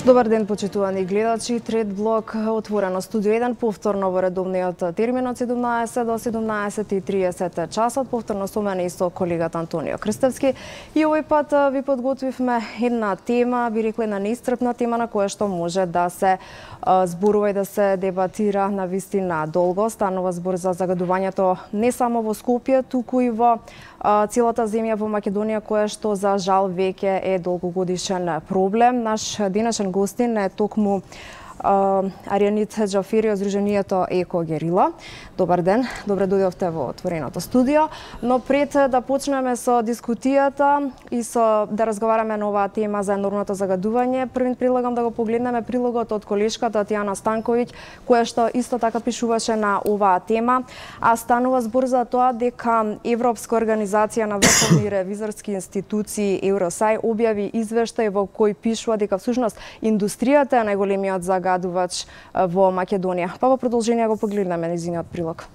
Добар ден, почитувани гледачи. Трет блок отворено студио 1, повторно во редовниот термин од 17 до 17:30 часот, повторно со мене и со колегата Антонио Крстевски. И овој пат ви подготвивме една тема, би рекла една неисцрпна тема на која што може да се зборува и да се дебатира на вистина долго. Станува збор за загадувањето не само во Скопје, туку и во целата земја во Македонија, која што за жал веќе е долгогодишен проблем. Наш денешен гостин е токму Арианит Џафери од Здруженијето Еко Герила. Добар ден, добре дојдовте во отвореното студио. Но пред да почнеме со дискусијата и да разговараме на оваа тема за енормното загадување, првин предлагам да го погледнеме прилогот од колешката Тијана Станковиќ, која што исто така пишуваше на оваа тема, а станува збор за тоа дека Европска организација на врховни ревизорски институции Евросај објави извештај во кој пишува дека всушност индустријата е најголемиот загадувач во Македонија. Па во продолжение го погледнеме низиниот прилог.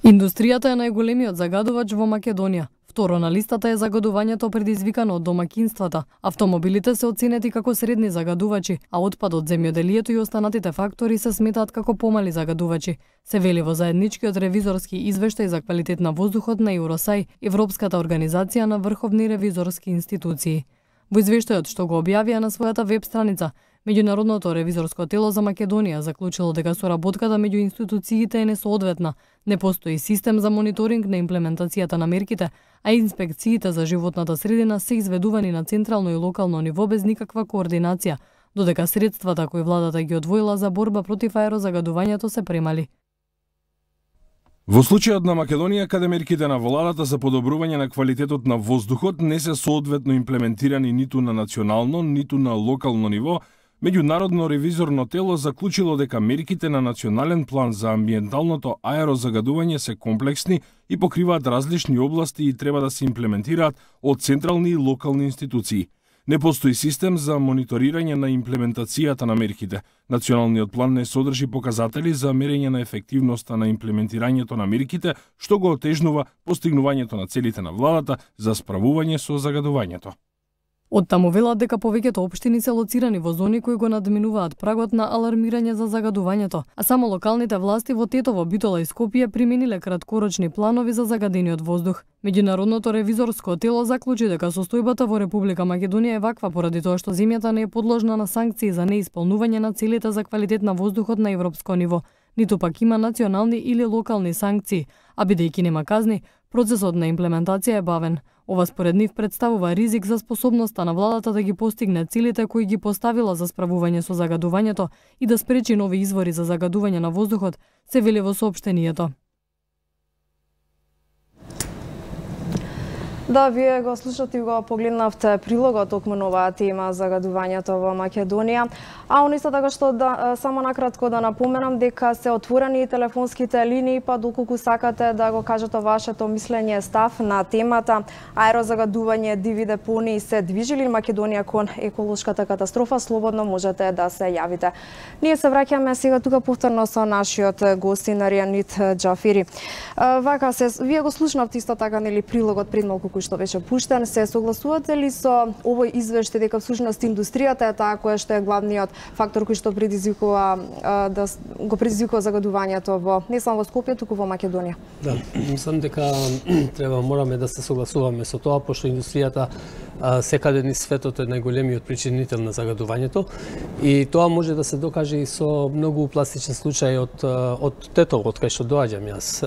Индустријата е најголемиот загадувач во Македонија. Второ на листата е загадувањето предизвикано од домакинствата. Автомобилите се оценети како средни загадувачи, а отпадот, земјоделието и останатите фактори се сметаат како помали загадувачи. Се вели во заедничкиот ревизорски извештај за квалитет на воздухот на Евросај, Европската организација на врховни ревизорски институции. Во извештајот што го објавија на својата веб страница, Меѓународното ревизорско тело за Македонија заклучило дека соработката меѓу институциите е несоодветна, не постои систем за мониторинг на имплементацијата на мерките, а инспекциите за животната средина се изведувани на централно и локално ниво без никаква координација, додека средствата кои владата ги одвоила за борба против аерозагадувањето се премали. Во случајот на Македонија, каде мерките на владата за подобрување на квалитетот на воздухот не се соодветно имплементирани ниту на национално, ниту на локално ниво, Меѓународно ревизорно тело заклучило дека мерките на национален план за амбиенталното аерозагадување се комплексни и покриваат различни области и треба да се имплементираат од централни и локални институции. Не постои систем за мониторирање на имплементацијата на мерките. Националниот план не содржи показатели за мерење на ефективноста на имплементирањето на мерките, што го отежнува постигнувањето на целите на владата за справување со загадувањето. Оттаму велат дека повеќето општини се лоцирани во зони кои го надминуваат прагот на алармирање за загадувањето, а само локалните власти во Тетово, Битола и Скопје примениле краткорочни планови за загадениот воздух. Меѓународното ревизорско тело заклучи дека состојбата во Република Македонија е ваква поради тоа што земјата не е подложна на санкции за неисполнување на целите за квалитет на воздухот на европско ниво, ниту пак има национални или локални санкции, а бидејќи нема казни, процесот на имплементација е бавен. Ова според нив представува ризик за способноста на владата да ги постигне целите кои ги поставила за справување со загадувањето и да спречи нови извори за загадување на воздухот, се вели во соопштението. Да, вие го слушате и го погледнавте прилогот токму на оваа тема загадувањето во Македонија. А исто така што само накратко да напоменам дека се отворени телефонските линии, па доколку сакате да го кажете вашето мислење, став на темата аерозагадување, диви депонии се движили Македонија кон еколошката катастрофа, слободно можете да се јавите. Ние се враќаме сега тука повторно со нашиот гостин Арианит Џафери. Вака вие го слушнавте исто така нели прилогот пред малку кој што беше пуштен. Се согласувате ли со овој извештај дека всушност индустријата е таа која што е главниот фактор кој што предизвикува загадувањето во не само во Скопје, туку во Македонија? Да, мислам дека мораме да се согласуваме со тоа, пошто индустријата секаде низ светот е најголемиот причинител на загадувањето и тоа може да се докаже и со многу пластичен случај од Тетово, од кај што доаѓам јас.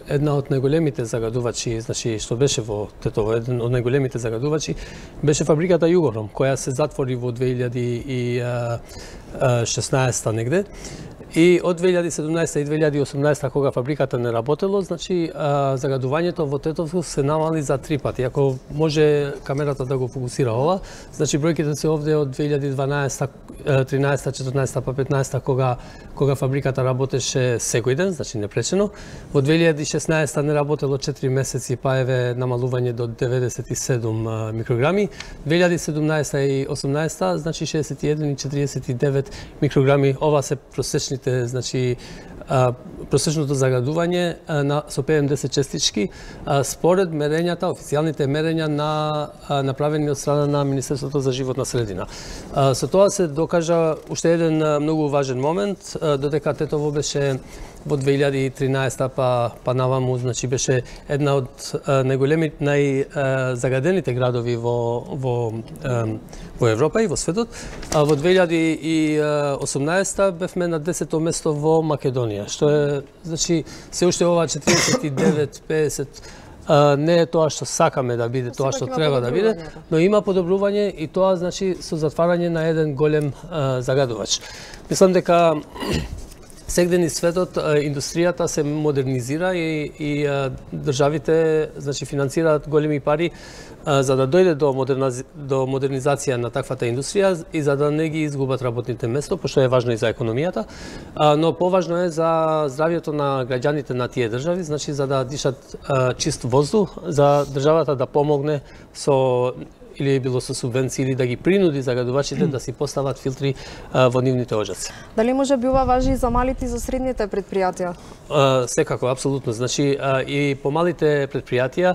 Една од најголемите загадувачи, значи што беше во Тетово, еден од најголемите загадувачи беше фабриката Југором, која се затвори во 2016 негде. И од 2017 и 2018 кога фабриката не работело, значи загадувањето во Тетово се намали за 3 пати. Ако може камерата да го фокусира ова, значи бројките се овде од 2012, 13, 14 па 15 кога фабриката работеше секој ден, значи непречено. Во 2016 не работело 4 месеци, па еве намалување до 97 микрограми. 2017 и 18 значи 61 и 49 микрограми. Ова се просечните, значи просечното загадување со PM10 честички според мерењата, официјалните мерења направени од страна на Министерството за животна средина. Со тоа се докажа уште еден многу важен момент, додека Тетово беше во 2013 па наваму, значи беше една од најзагадените градови во Европа и во светот. Во 2018 бевме на 10-то место во Македонија, што е, значи, се уште ова 49-50 не е тоа што сакаме да биде, тоа што треба да биде, но има подобрување и тоа, значи, со затварање на еден голем загадувач. Мислам дека сегде низ светот индустријата се модернизира и државите, значи, финансираат големи пари за да дојде до модернизација на таквата индустрија и за да не ги изгубат работните места, пошто е важно и за економијата, но поважно е за здравјето на граѓаните на тие држави, значи за да дишат чист воздух, за државата да помогне со или било со субвенции, или да ги принуди загадувачите да си постават филтри во нивните оџаци. Дали може би ова важи и за малите и за средните предпријатија? Секако, апсолутно. Значи, и по малите предпријатија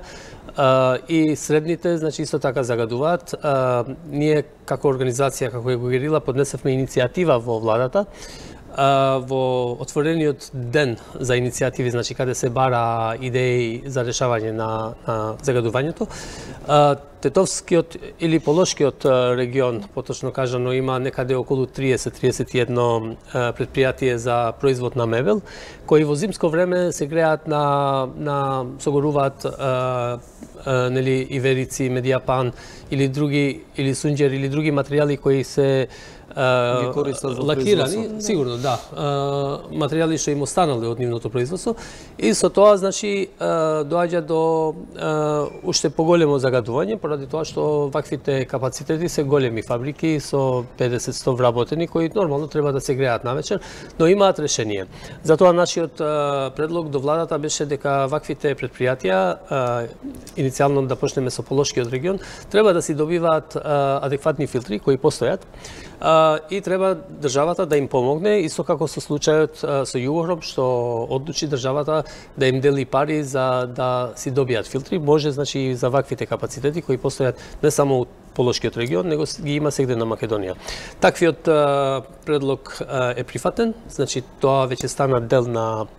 и средните, значи, исто така загадуваат. Ние, како организација, како Егогерила, поднесевме иницијатива во владата, во отворениот ден за иницијативи, значи каде се бара идеи за решавање на загадувањето. Тетовскиот или Полошкиот регион, поточно кажано, има некаде околу 30-31 предпријатие за производ на мебел, кои во зимско време се греат согоруваат нели иверици, медијапан или други, или сунџер или други материјали кои се лакирани, сигурно, да, материјали што им останале од нивното производство, и со тоа, значи, доаѓа до уште поголемо загадување, поради тоа што ваквите капацитети се големи фабрики со 50-100 вработени, кои нормално треба да се греат навечер, но имаат решение. Затоа нашиот предлог до владата беше дека ваквите предпријатија, иницијално да почнеме со Полошкиот регион, треба да си добиваат адекватни филтри кои постојат, и треба државата да им помогне, исто како со случајот со Југохром, што одлучи државата да им дели пари за да си добијат филтри. Може, значи, и за ваквите капацитети кои постојат не само од Полошкиот регион, него ги има сегде на Македонија. Таквиот предлог е прифатен, значи тоа веќе стана дел на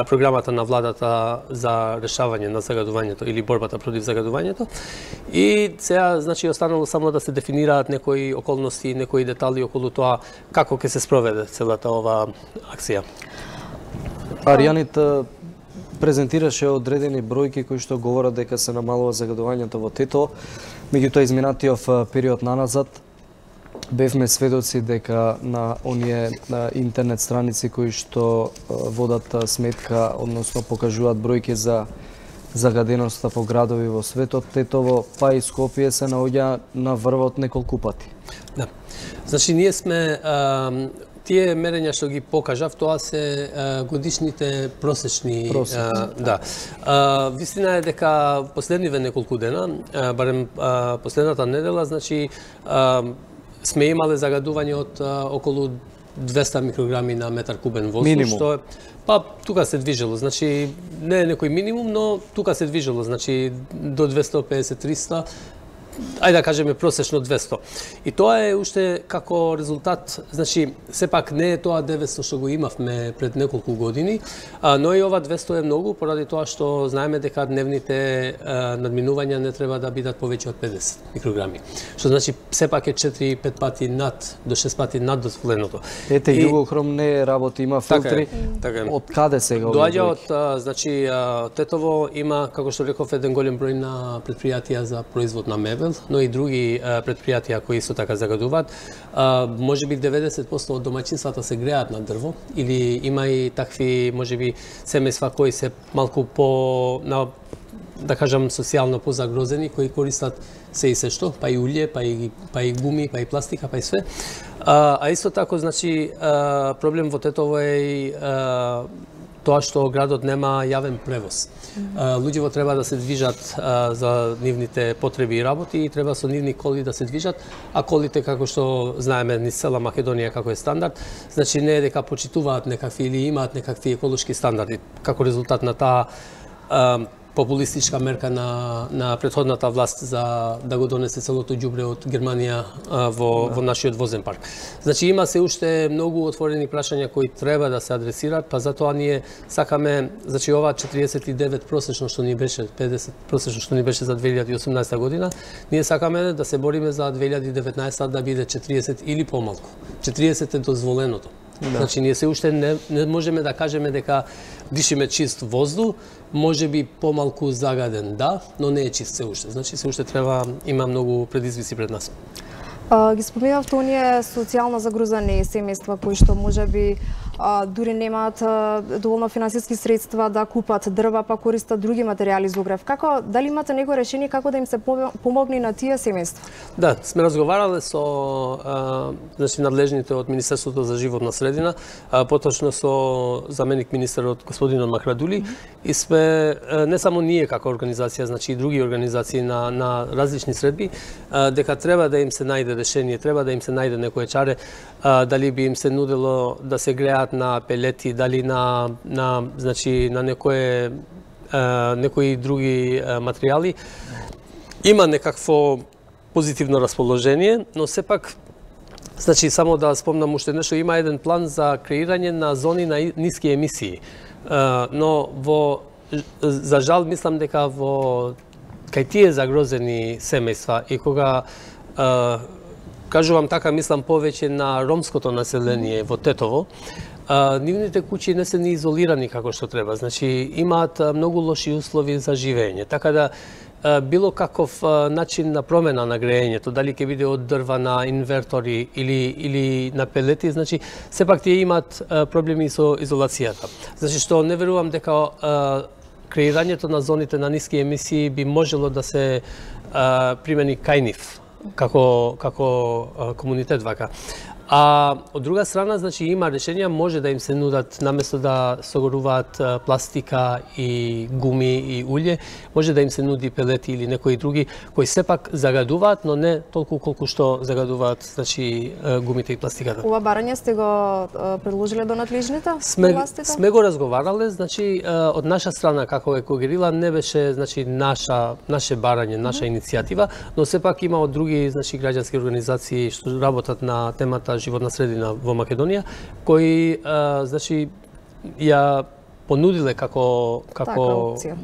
програмата на владата за решавање на загадувањето или борбата против загадувањето. И сега, значи, останало само да се дефинираат некои околности, некои детали околу тоа како ќе се спроведе целата ова акција. Арјанит презентираше одредени бројки кои што говорат дека се намалува загадувањето во Тетово. Меѓутоа, изминатиот период наназад бевме сведоци дека на оние интернет страници кои што водат сметка, односно покажуваат бројки за загаденоста по градови во светот, Тетово па и Скопје се наоѓа на врвот неколку пати. Да. Значи, ние сме тие мерења што ги покажав, тоа се годишните просечни. Да. Вистина е дека последниве неколку дена, барем последната недела, значи, сме имале загадување од околу 200 микрограми на метар кубен воздух, што е, па тука се движело, значи не е некој минимум, но тука се движело, значи до 250-300, ајде да кажеме просечно 200. И тоа е уште како резултат, значи сепак не е тоа 900 што го имавме пред неколку години, но и ова 200 е многу, поради тоа што знаеме дека дневните надминувања не треба да бидат повеќе од 50 микрограми. Што значи сепак е 4-5 пати над, до 6 пати над дозволеното. Ете, Југохром не работи, има филтри. Така е. Од каде сега овие доаѓа од, значи, Тетово има, како што реков, еден голем број на предпријатија за производ на мебел, но и други предпријатија кои исто така загадуваат. Можеби 90% од домаќинствата се греат на дрво, или има и такви, можеби, семејства кои се малку по, да кажам, социјално позагрозени, кои користат се и се што, па и улје, па и гуми, па и пластика, па и све. А исто тако, значи, проблем во Тетово е и тоа што градот нема јавен превоз. Луѓето треба да се движат за нивните потреби и работи и треба со нивни коли да се движат, а колите, како што знаеме низ цела Македонија како е стандард, значи не е дека почитуваат некакви или имаат некакви еколошки стандарди. Како резултат на таа популистичка мерка на претходната власт за да го донесе целото ѓубре од Германија во нашиот возен парк. Значи има се уште многу отворени прашања кои треба да се адресираат, па затоа ние сакаме, значи ова 49 просечно што ни беше, 50 просечно што ни беше за 2018 година, ние сакаме да се бориме за 2019 да биде 40 или помалку. 40 е дозволеното. Да. Значи, ние се уште не можеме да кажеме дека дишиме чист воздух, може би помалку загаден, да, но не е чист се уште. Значи, се уште треба, има многу предизвици пред нас. Ги споминавте оние социјално загрузени семејства кои што можеби дури немаат доволно финансиски средства да купат дрва, па користат други материјали за огрев. Како, дали имате некој решение како да им се помогне на тие семејства? Да, сме разговарале со значи надлежните од Министерството за животна средина, поточно со заменик министерот господинот Макрадули, и сме не само ние како организација, значи и други организации на различни средби, дека треба да им се најде решение, треба да им се најде некое чаре, дали би им се нудело да се греат на пелети, дали значи на некои други материјали. Има некакво позитивно расположение, но сепак, значи само да спомнам уште нешто, има еден план за креирање на зони на ниски емисии. Но за жал мислам дека кај тие загрозени семејства и кога кажувам така, мислам повеќе на ромското население во Тетово, нивните куќи не се ни изолирани како што треба. Значи, имаат многу лоши услови за живење. Така да, било каков начин на промена на грејењето, дали ќе биде од дрва на инвертори или на пелети, значи, сепак тие имаат проблеми со изолацијата. Значи, што не верувам дека креирањето на зоните на ниски емисии би можело да се примени кај нив како комунитет вака. А од друга страна, значи има решенија, може да им се нудат наместо да согоруваат пластика и гуми и улје, може да им се нуди пелети или некои други кои сепак загадуваат, но не толку колку што загадуваат, значи гумите и пластиката. Ова барање сте го предложиле до надлежните властите? Сме го разговарале, значи од наша страна како Екогерила не беше, значи наше барање, наша иницијатива, но сепак има од други, значи граѓански организации што работат на темата животна средина во Македонија, кои значи ја понудиле како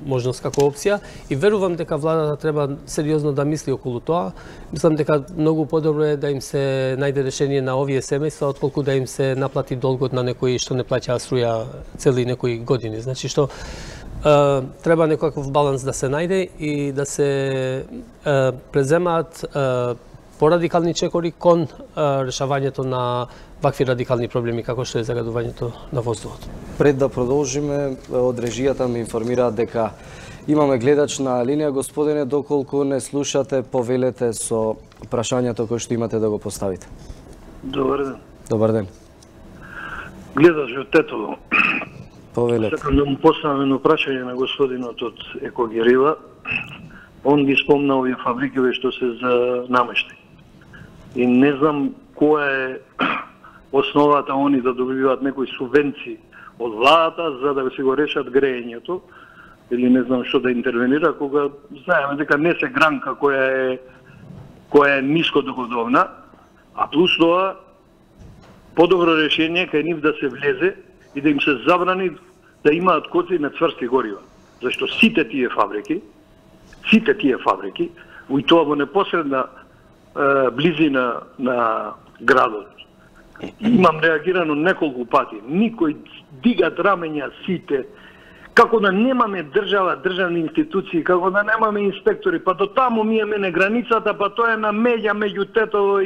можност, како опција, и верувам дека владата треба сериозно да мисли околу тоа. Мислам дека многу подобро е да им се најде решение на овие семејства, отколку да им се наплати долгот на некои што не плаќаа струја цели некои години. Значи што треба некаков баланс да се најде и да се преземаат порадикални чекори кон решавањето на вакви радикални проблеми како што е загадувањето на воздухот. Пред да продолжиме, од режијата ми информираат дека имаме гледач на линија. Господине, доколку не слушате, повелете со прашањето кое што имате да го поставите. Добар ден. Добар ден. Гледаш од Тетово. Повелете. Сакам да му поставам едно прашање на господинот од Екогерила. Он ги спомна овие фабрики што се за намештај. И не знам која е основата они да добиваат некои субвенции од владата за да се го решат грејењето, или не знам што да интервенира, кога знаеме дека не се гранка која е нискодоходовна, а плюс тоа подобро решение кај нив да се влезе и да им се забрани да имаат коци на цврсти горива. Зашто сите тие фабрики, и тоа во непосредна близина на градот. Имам реагирано неколку пати. Никој дигат рамења сите. Како да немаме држава, државни институции, како да немаме инспектори, па до таму ми е мене границата, па тоа е на меѓа меѓу Тетово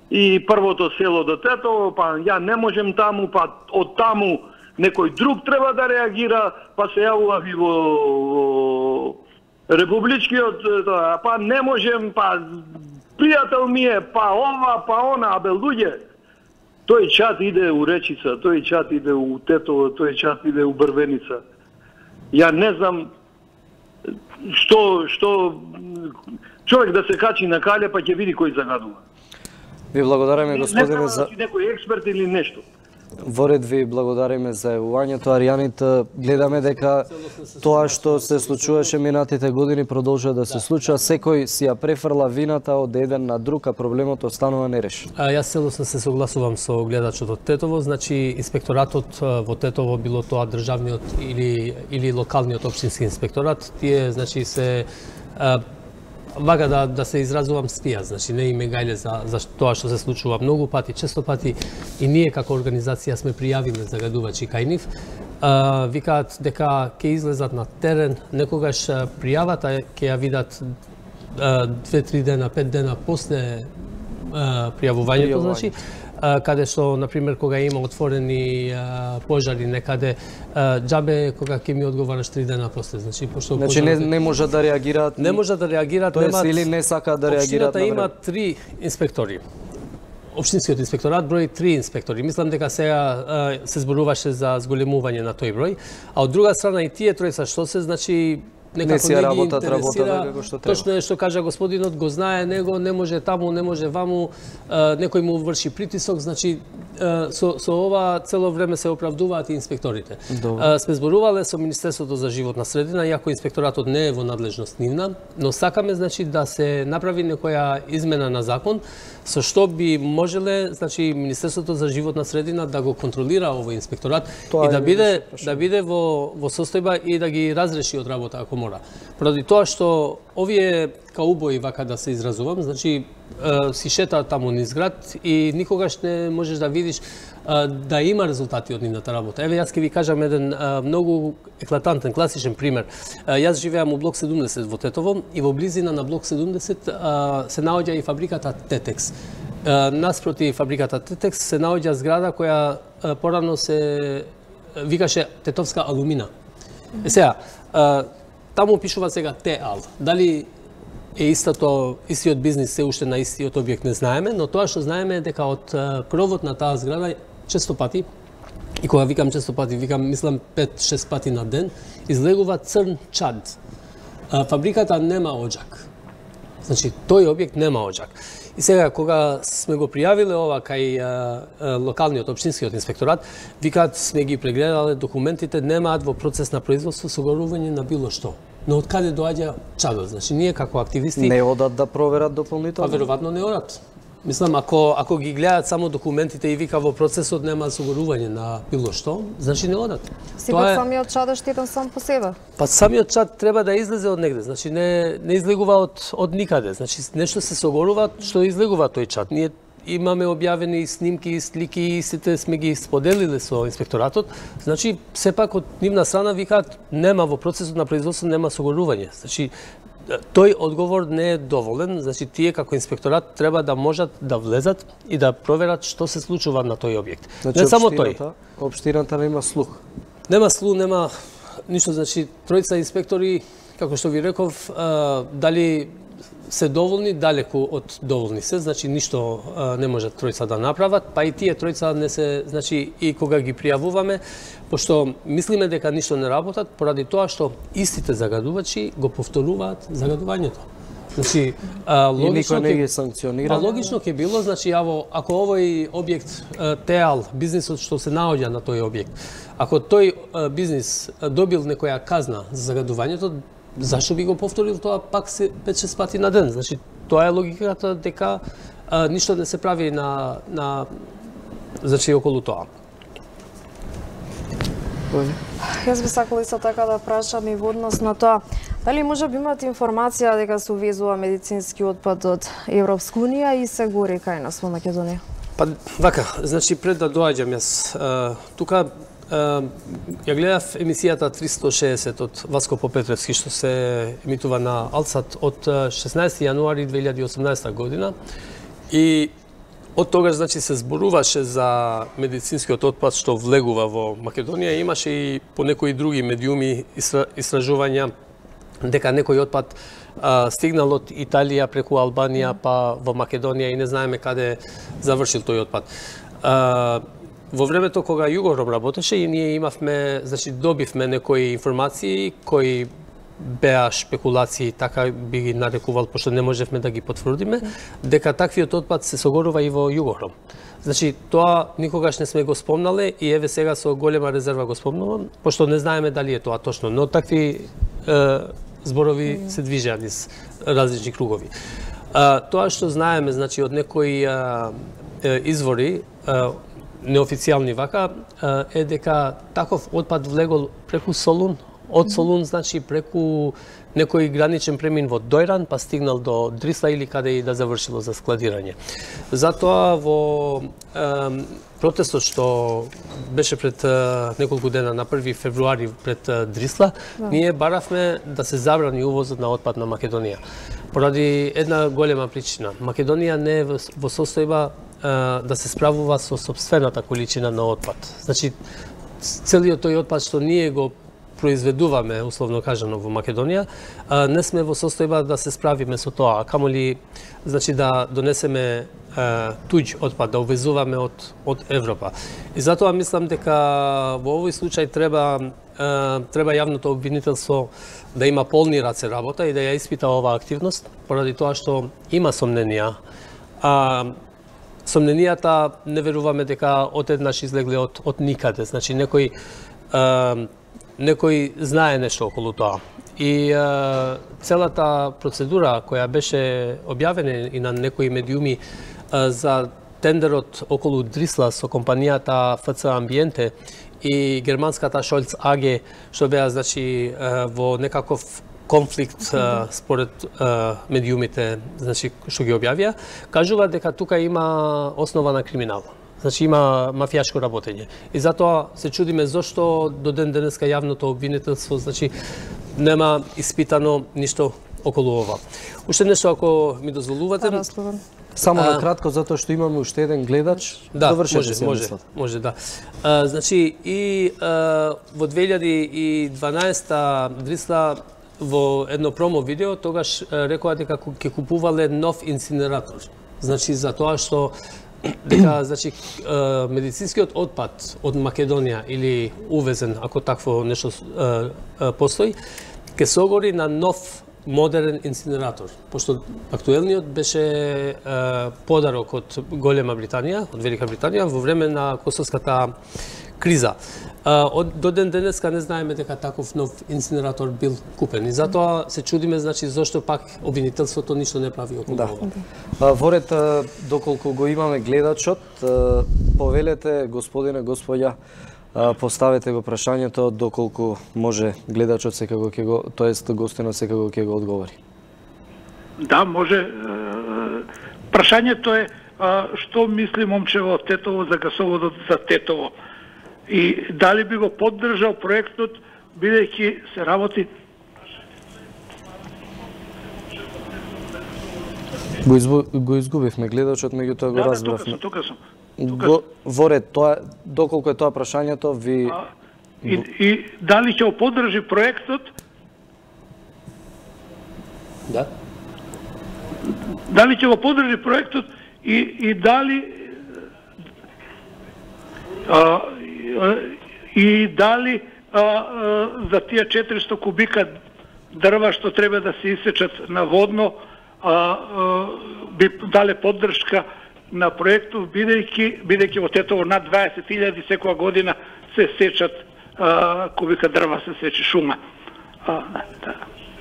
и првото село до Тетово, па ја не можем таму, па од таму некој друг треба да реагира, па се јавува и во републичкиот, па не можем, па пријател ми е, па ова, па она, абе луѓе. Тој чат иде у Речица, тој чат иде у Тетово, тој чат иде у Брвеница. Ја не знам што човек да се качи на кале па ќе види кој загадува. Ви благодариме, господине, за некој експерт или нешто. Во ред ви благодариме за јавувањето. Аријанит, гледаме дека тоа што се случуваше минатите години продолжува да се случува. Секој си ја префрла вината од еден на друг, а проблемот останува нерешен. Јас целосно се согласувам со гледачот од Тетово. Значи, инспекторатот во Тетово, било тоа државниот или локалниот општински инспекторат, тие значи се вака да се изразувам спија, значи не име гајле за тоа што се случува многу пати, често пати и ние како организација сме пријавиле загадувачи кај нив. Викаат дека ќе излезат на терен, некогаш пријавата ќе ја видат 2-3 дена, 5 дена после пријавувањето, значи каде што, например, кога има отворени пожари некаде, џабе кога ќе ми одговараш 3 дена после. Значи, не може да реагираат. Не може да реагираат, немаат или не сака да реагираат. Општината има 3 инспектори. Општинскиот инспекторат брои 3 инспектори. Мислам дека сега се зборуваше за зголемување на тој број, а од друга страна и тие тројца што се, значи некако не ги интересира, точно е што кажа господинот, го знае него, не може таму, не може ваму, некој му врши притисок, значи со ова цело време се оправдуваат и инспекторите. Сме зборувале со Министерството за животна средина, иако инспекторатот не е во надлежност нивна, но сакаме значи да се направи некоја измена на закон со што би можеле значи Министерството за животна средина да го контролира овој инспекторат и да биде во состојба и да ги разреши од работа ако мора. Поради тоа што овие каубои, вака да се изразувам, значи си шетаат таму низ град и никогаш не можеш да видиш да има резултати од нивната работа. Еве јас ќе ви кажам еден многу еклатантен, класичен пример. Јас живеам у блок 70 во Тетово и во близина на блок 70 се наоѓа и фабриката Тетекс. Наспроти фабриката Тетекс се наоѓа зграда која порано се викаше Тетовска алумина. Сега, таму пишува сега ТАЛ. Дали е истиот бизнис се уште на истиот објект не знаеме, но тоа што знаеме е дека од кровот на таа зграда често пати, и кога викам често пати, викам мислам 5-6 пати на ден, излегува црн чад. Фабриката нема оџак. Значи, тој објект нема оџак. И сега, кога сме го пријавиле ова кај локалниот општинскиот инспекторат, викаат сме ги прегледале документите, немаат во процес на производство согорување на било што. Но од каде доаѓа чадот? Значи, ние како активисти... Не одат да проверат дополнително? Па, веројатно не одат. Мислам, ако ги гледаат само документите и вика во процесот нема согорување на било што, значи не одат. Сепак самиот чад е штетен сам по себе. Па самиот чад треба да излезе од негде, значи не излегува од никаде. Значи нешто се согорува што излегува тој чад. Ние имаме објавени снимки, слики и сите сме ги споделиле со инспекторатот. Значи сепак од нивна страна викаат нема во процесот на производство нема согорување. Значи тој одговор не е доволен, значи тие како инспекторат треба да можат да влезат и да проверат што се случува на тој објект. Значи, не само тој. Општината нема слух. Нема слух, нема ништо, значи тројца инспектори, како што ви реков, дали се доволни, далеку од доволни се, значи ништо не можат тројца да направат, па и тие тројца не се, значи и кога ги пријавуваме, пошто мислиме дека ништо не работат, поради тоа што истите загадувачи го повторуваат загадувањето. Значи, логично не ги санкционира. Логично ќе било, значи ако овој објект ТЕАЛ, бизнисот што се наоѓа на тој објект, ако тој бизнис добил некоја казна за загадувањето, зашто би го повторил тоа пак 5-6 пати на ден? Значи, тоа е логиката дека ништо не се прави значи околу тоа. Јас би сакала исто така да прашам и во однос на тоа, дали може би имате информација дека се увезува медицински отпад од Европска унија и се гори кај нас во Македонија? Па вака, значи пред да доаѓам јас тука ја гледав емисијата 360 од Васко Попетревски што се емитува на Алсат од 16 јануари 2018 година и од тогаш значи се зборуваше за медицинскиот отпад што влегува во Македонија, имаше и по некои други медиуми истражувања дека некој отпад стигнал од Италија преку Албанија па во Македонија и не знаеме каде завршил тој отпад. Во времето кога Југором работеше и ние имавме, значи добивме некои информации кои беа шпекулации, така би ги нарекувал, пошто не можевме да ги потврдиме, дека таквиот отпад се согорува и во Југором. Значи, тоа никогаш не сме го спомнале и еве сега со голема резерва го спомнувам, пошто не знаеме дали е тоа точно, но такви зборови се движеа низ различни кругови. Тоа што знаеме, значи, од некои извори, неофицијални вака, е дека таков отпад влегол преку Солун, од Солун, значи, преку некој граничен премин во Дојран, па стигнал до Дрисла или каде и да завршило за складирање. Затоа во протестот што беше пред неколку дена на 1 февруари пред Дрисла, ние баравме да се забрани увозот на отпад на Македонија. Поради една голема причина. Македонија не е во состојба да се справува со сопствената количина на отпад. Значи, целиот тој отпад што ние го произведуваме, условно кажано, во Македонија, не сме во состојба да се справиме со тоа, камоли, значи, да донесеме туѓ отпад, да увезуваме од Европа. И затоа мислам дека во овој случај треба јавното обвинителство да има полни раце работа и да ја испита оваа активност, поради тоа што има сомненија. Сомненијата не веруваме дека одеднаш излегле од никаде. Значи, некој знае нешто околу тоа. И целата процедура која беше објавена и на некои медиуми за тендерот околу Дрисла со компанијата ФЦ Амбиенте и германската Шольц АГ, што беа, значи, во некаков конфликт според медиумите, значи, што ги објавија, кажува дека тука има основа на криминал. Значи, има мафијашко работење. И затоа се чудиме зошто до ден денеска јавното обвинителство, значи, нема испитано ништо околу ова. Уште нешто, ако ми дозволувате. Само на кратко, затоа што имаме уште еден гледач. Да, довршете може, да. Значи, и во 2012 Дрисла во едно промо видео, тогаш рекоа дека ќе купувале нов инсинератор. Значи, за тоа што дека, значи, медицинскиот отпад од Македонија или увезен, ако такво нешто постои, ќе се огори на нов модерен инсинератор, пошто актуелниот беше подарок од голема Британија, од Велика Британија, во време на косовската криза. До ден денеска не знаеме дека таков нов инсинератор бил купен. И затоа се чудиме, значи, зошто пак обвинителството ништо не прави околу ова. Во ред, доколку го имаме гледачот, повелете, господине, господја, поставете го прашањето, доколку може гледачот секако ќе го, тоест гостинот секако ќе го одговори. Да, може. Прашањето е што мисли момчево од Тетово за гасоводот за Тетово и дали би го поддржал проектот, бидејќи се работи. Го изгубивме гледачот, меѓутоа го разбравме. Тука сум. Во ред, тоа, доколку е тоа прашањето, ви... И дали ќе го поддржи проектот? Да. Дали ќе го поддржи проектот и дали за тие 400 кубика дрва што треба да се исечат наводно би дале поддршка на проектов, бидејќи во Тетово над 20.000 секоја година се сечат кубика дрва, се сече шума.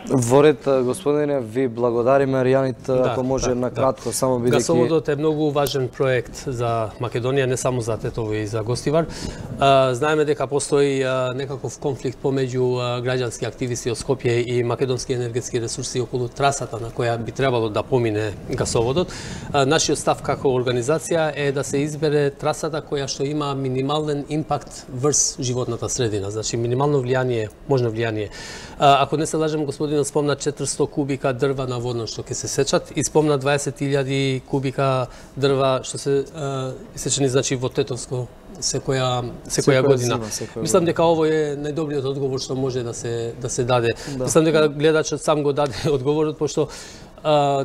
Во ред, господине, ви благодариме, Аријанит, ако може на кратко, само бидејќи... Гасоводот е многу важен проект за Македонија, не само за Тетово и за Гостивар. Знаеме дека постои некаков конфликт помеѓу граѓански активисти од Скопје и македонски енергетски ресурси околу трасата на која би требало да помине гасоводот. Нашиот став како организација е да се избере трасата која што има минимален импакт врз животната средина, значи минимално влијание, можно влијание. Ако не се лажем, господинот спомна 400 кубика дрва на водно што ќе се сечат и спомна 20.000 кубика дрва што се исечени, значи, во Тетовско секоја година. Мислам дека ово е најдобриот одговор што може да се даде. Мислам дека гледачот сам го даде одговорот, пошто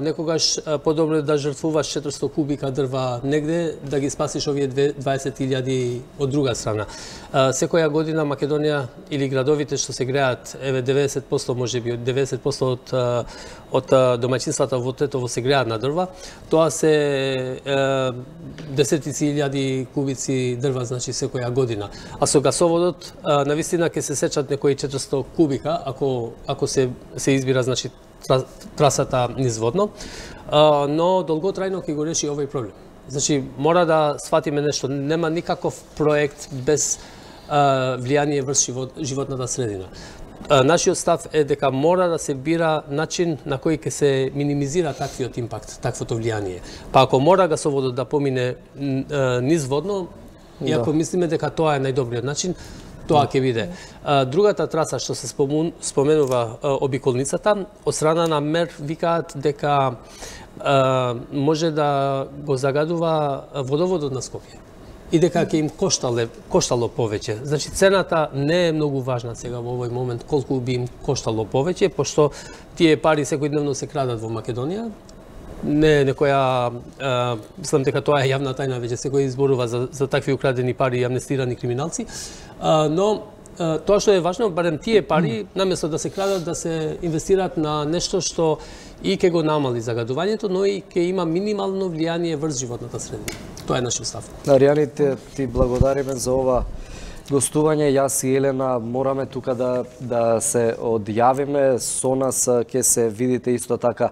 некогаш подобро е да жртвуваш 400 кубика дрва негде, да ги спасиш овие 20.000 од друга страна. Секоја година Македонија или градовите што се греат, еве 90%, можеби 90% од домаќинствата во Тетово се греат на дрва. Тоа се десетици илјади кубици дрва, значи секоја година. А со гасоводот навистина ќе се сечат некои 400 кубика ако се избира, значи, трасата низводно, но долготрајно ќе го реши овој проблем. Значи, мора да сватиме нешто, нема никаков проект без влијание врз животната средина. Нашиот став е дека мора да се бира начин на кој ќе се минимизира таквиот импакт, таквото влијание. Па ако мора гасоводот да помине низводно, и ако мислиме дека тоа е најдобриот начин, тоа ќе биде. Другата траса што се споменува, обиколницата, од страна на МЕР викаат дека може да го загадува водоводот на Скопје и дека ќе им коштало повеќе. Значи, цената не е многу важна сега во овој момент, колку би им коштало повеќе, пошто тие пари секојдневно се крадат во Македонија. Не е некоја, мислам дека тоа е јавна тајна, веќе секој изборува за такви украдени пари и амнестирани криминалци, но тоа што е важно, барем тие пари, наместо да се крадат, да се инвестираат на нешто што и ќе го намали загадувањето, но и ќе има минимално влијание врз животната средина. Тоа е нашиот став. Аријани, ти благодариме за ова гостување. Јас и Елена мораме тука да се одјавиме. Со нас ќе се видите исто така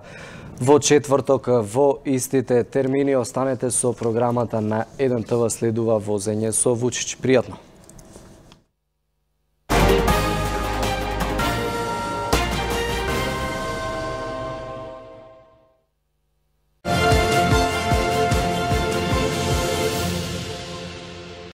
во четврток во истите термини. Останете со програмата на 1 ТВ, следува возење со Вучич. Пријатно.